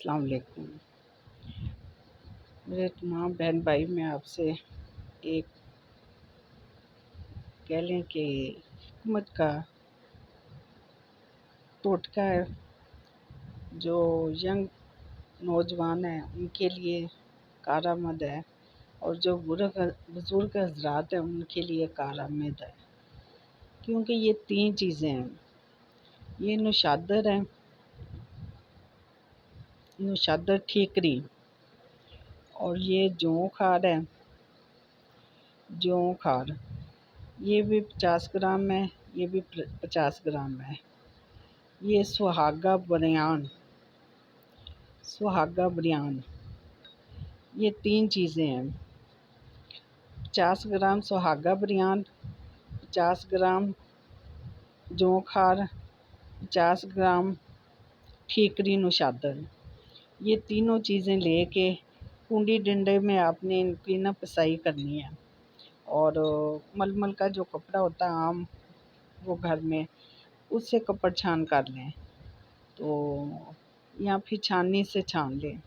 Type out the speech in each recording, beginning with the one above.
السلام علیکم میرے تمام بہن بھائی، میں آپ سے ایک کہہ لیں کہ حکمت کا ٹوٹکا ہے جو ینگ نوجوان ہیں ان کے لیے کارآمد ہے، اور جو بزرگ حضرات ہیں ان کے لیے کارآمد ہے، کیونکہ یہ تین چیزیں ہیں۔ یہ نوشادر ہے، نوشادر ٹھیکری، اور یہ جوں کھار ہے، جوں کھار۔ یہ بھی 50 گرام ہے، یہ بھی 50 گرام ہے۔ یہ سہاگا بریان، یہ تین چیزیں ہیں۔ 50 گرام سہاگا بریان، 50 گرام جوں کھار، 50 گرام ٹھیکری نوشادر۔ یہ تینوں چیزیں لے کے کنڈی ڈنڈے میں آپ نے ان کی پسائی کرنی ہے، اور ململ کا جو کپڑا ہوتا ہے عام وہ گھر میں، اس سے کپڑ چھان کر لیں تو، یا پھر چھاننی سے چھان لیں،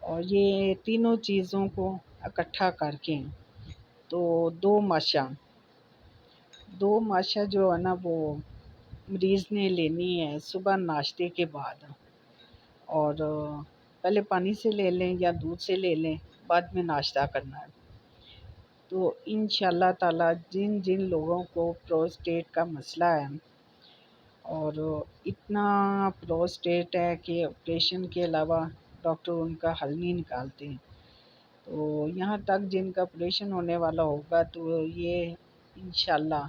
اور یہ تینوں چیزوں کو اکٹھا کر کے تو دو ماشا جو ہے نا وہ مریض نے لینی ہے صبح ناشتے کے بعد، اور پہلے پانی سے لے لیں یا دودھ سے لے لیں، بعد میں ناشتہ کرنا ہے۔ تو انشاءاللہ تعالی جن لوگوں کو پروسٹیٹ کا مسئلہ ہے، اور اتنا پروسٹیٹ ہے کہ آپریشن کے علاوہ ڈاکٹر ان کا حل نہیں نکالتے، تو یہاں تک جن کا آپریشن ہونے والا ہوگا تو یہ انشاءاللہ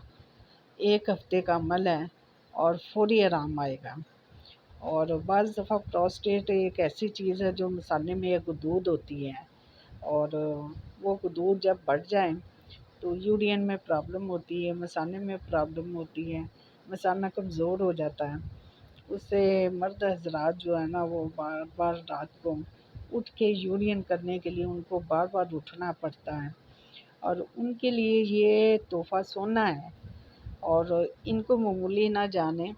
1 ہفتے کا عمل ہے اور فوری آرام آئے گا۔ اور بعض دفعہ پروسٹیٹ ایک ایسی چیز ہے جو مثانے میں ایک غدود ہوتی ہے، اور وہ غدود جب بڑھ جائیں تو یورین میں پرابلم ہوتی ہے، مثانے میں پرابلم ہوتی ہے، مثانہ کمزور ہو جاتا ہے۔ اس سے مرد حضرات جو ہے نا وہ بار بار رات کو اٹھ کے یورین کرنے کے لیے ان کو بار بار اٹھنا پڑتا ہے، اور ان کے لیے یہ تحفہ سونا ہے، اور ان کو معمولی نہ جانیں،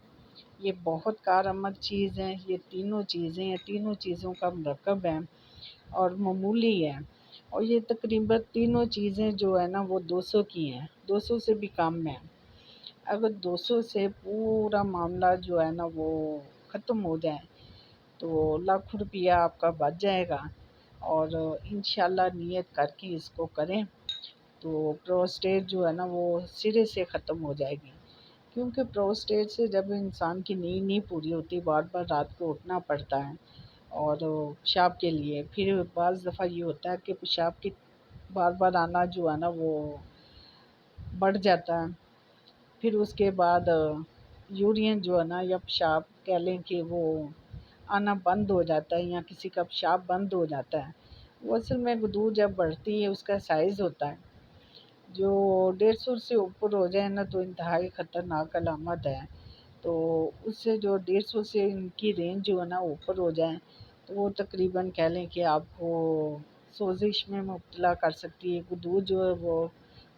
یہ بہت کارآمد چیز ہے۔ یہ تینوں چیزیں ہیں، تینوں چیزوں کا مرکب ہے اور معمولی ہے، اور یہ تقریباً تینوں چیزیں جو ہے نا وہ 200 کی ہیں، 200 سے بھی کم ہے۔ اگر 200 سے پورا معاملہ جو ہے نا وہ ختم ہو جائے تو ₹1,00,000 آپ کا بچ جائے گا، اور انشاءاللہ نیت کر کے اس کو کریں تو پروسٹیٹ جو ہے نا وہ سرے سے ختم ہو جائے گی، کیونکہ پروسٹیٹ سے جب انسان کی نیند نہیں پوری ہوتی، بار بار رات کو اٹھنا پڑتا ہے، اور پیشاب کے لیے پھر بعض دفعہ یہ ہوتا ہے کہ پیشاب کی بار بار آنا جو ہے نا وہ بڑھ جاتا ہے، پھر اس کے بعد یورین جو ہے نا یا پیشاب کہہ لیں کہ وہ آنا بند ہو جاتا ہے، یا کسی کا پیشاب بند ہو جاتا ہے۔ وہ اصل میں غدود جب بڑھتی ہے اس کا سائز ہوتا ہے، جو 150 سے اوپر ہو جائے نا تو انتہائی خطرناک علامت ہے۔ تو اس سے جو 150 سے ان کی رینج جو ہے نا اوپر ہو جائے تو وہ تقریباً کہہ لیں کہ آپ کو سوزش میں مبتلا کر سکتی ہے۔ غدود جو ہے وہ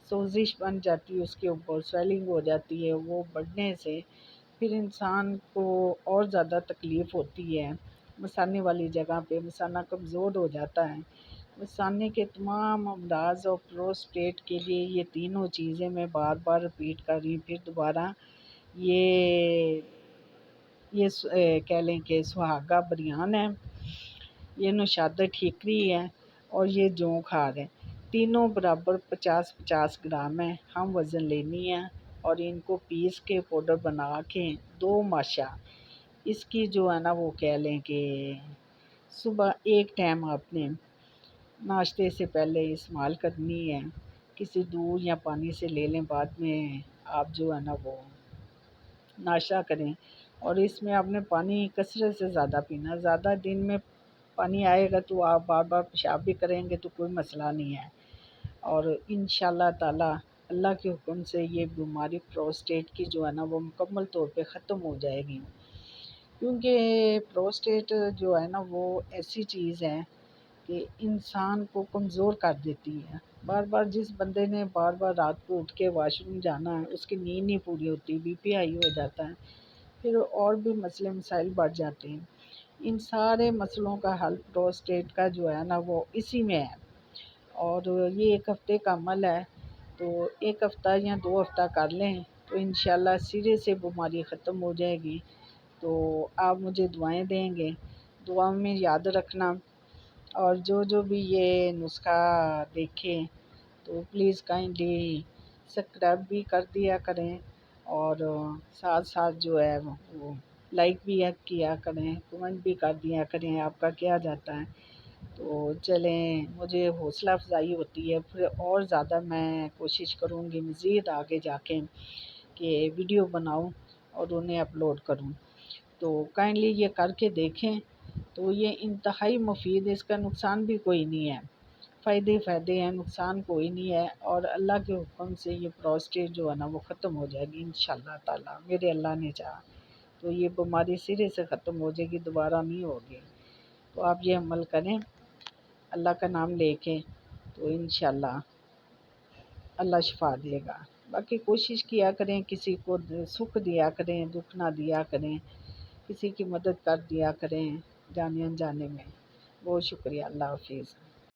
سوزش بن جاتی ہے، اس کے اوپر سویلنگ ہو جاتی ہے، وہ بڑھنے سے پھر انسان کو اور زیادہ تکلیف ہوتی ہے، مثانے والی جگہ پہ مثانہ کمزور ہو جاتا ہے۔ مثانے کے تمام امراض اور پروسٹیٹ کے لیے یہ تینوں چیزیں میں بار بار رپیٹ کر رہی ہوں، پھر دوبارہ یہ کہہ لیں کہ سہاگا بریان ہے، یہ نوشادر ٹھیکری ہے، اور یہ جوں کھار ہے۔ تینوں برابر 50 گرام ہے، ہم وزن لینی ہے، اور ان کو پیس کے پاؤڈر بنا کے 2 ماشا اس کی جو ہے نا وہ کہہ لیں کہ صبح ایک ٹائم آپ نے ناشتے سے پہلے استعمال کرنی ہے، کسی دودھ یا پانی سے لے لیں، بعد میں آپ جو ہے نا وہ ناشتہ کریں، اور اس میں آپ نے پانی کثرت سے زیادہ پینا، زیادہ دن میں پانی آئے گا تو آپ بار بار پیشاب بھی کریں گے تو کوئی مسئلہ نہیں ہے، اور انشاءاللہ تعالی اللہ کے حکم سے یہ بیماری پروسٹیٹ کی جو ہے نا وہ مکمل طور پہ ختم ہو جائے گی، کیونکہ پروسٹیٹ جو ہے نا وہ ایسی چیز ہے کہ انسان کو کمزور کر دیتی ہے۔ بار بار جس بندے نے بار بار رات کو اٹھ کے واش روم جانا ہے، اس کی نیند نہیں پوری ہوتی، بی پی ہائی ہو جاتا ہے، پھر اور بھی مسئلے مسائل بڑھ جاتے ہیں۔ ان سارے مسئلوں کا حل پروسٹیٹ کا جو ہے نا وہ اسی میں ہے، اور یہ 1 ہفتے کا عمل ہے، تو 1 ہفتہ یا 2 ہفتہ کر لیں تو انشاءاللہ سرے سے بیماری ختم ہو جائے گی۔ تو آپ مجھے دعائیں دیں گے، دعاؤں میں یاد رکھنا، اور جو بھی یہ نسخہ دیکھیں تو پلیز کائنڈلی سبسکرائب بھی کر دیا کریں، اور ساتھ ساتھ جو ہے وہ لائک بھی کیا کریں، کمنٹ بھی کر دیا کریں آپ کا کیا جاتا ہے۔ تو چلیں، مجھے حوصلہ افزائی ہوتی ہے، پھر اور زیادہ میں کوشش کروں گی مزید آگے جا کے کہ ویڈیو بناؤں اور انہیں اپلوڈ کروں۔ تو کائنڈلی یہ کر کے دیکھیں، تو یہ انتہائی مفید ہے، اس کا نقصان بھی کوئی نہیں ہے، فائدے ہیں، نقصان کوئی نہیں ہے، اور اللہ کے حکم سے یہ پروسٹیٹ جو ہے نا وہ ختم ہو جائے گی انشاءاللہ تعالیٰ، میرے اللہ نے چاہا تو یہ بیماری سرے سے ختم ہو جائے گی، دوبارہ نہیں ہوگی۔ تو آپ یہ عمل کریں اللہ کا نام لے کے، تو انشاءاللہ اللہ شفا دے گا۔ باقی کوشش کیا کریں، کسی کو سکھ دیا کریں، دکھ نہ دیا کریں، کسی کی مدد کر دیا کریں جانے انجانے میں۔ بہت شکریہ، اللہ حافظ۔